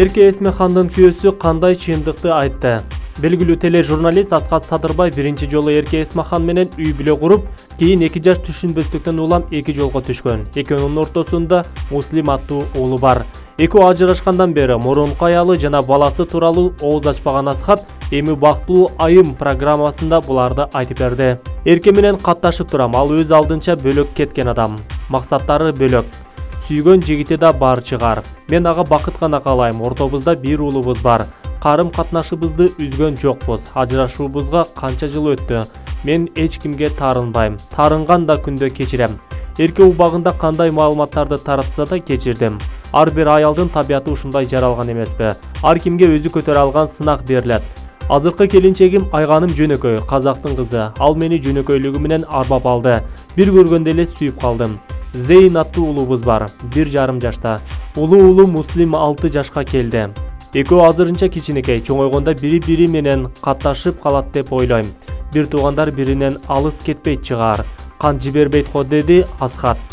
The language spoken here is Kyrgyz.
Эрке Эсмехандын күйөөсү кандай чындыкты айтты? Белгилүү тележурналист Асхат Садырбай биринчи жолу Эрке Эсмехан менен үй бүлө куруп, кийин 2 жаш түшүнбөстүктөн улам 2 жолго түшкөн. Экөөнүн ортосунда Муслим аттуу уулу бар. Экөө ажырашкандан бери мурунку аялы жана баласы тууралуу ооз ачпаган Асхат эми бактылуу айым программасында буларды айтып берди. Эрке менен катташып турам, ал өз алдынча бөлөк кеткен адам. Максаттары бөлөк. Сүйгөн жигити да бар чыгар. Мен ага бакыт гана каалайм. Ортобузда бир уулубуз бар. Карым катнашыбызды үзгөн жокпуз. Ажырашуубузга канча жыл өттү. Мен эч кимге таарынбайм. Таарынган да күндө кечирем. Эрке убагында кандай маалыматтарды таратса да кечирдим. Ар бир аялдын табияты ушундай жаралган эмеспи? Ар кимге өзү көтөрө алган сынак берилет. Азыркы келинчегим Айганым жөнөкөй, казактын кызы. Ал мени жөнөкөйлүгү менен арбап алды. Бир көргөндө эле сүйүп калдым. Зейн аттуу уулубуз бар, 1,5 жашта. Уулу Муслим 6 жашка келди. Экөө азырынча кичинекей, чоңойгондо бири менен катташып калат деп ойлойм. Бир туугандар биринен алыс кетпейт чыгар. Кан жибербейт го, деди Асхат.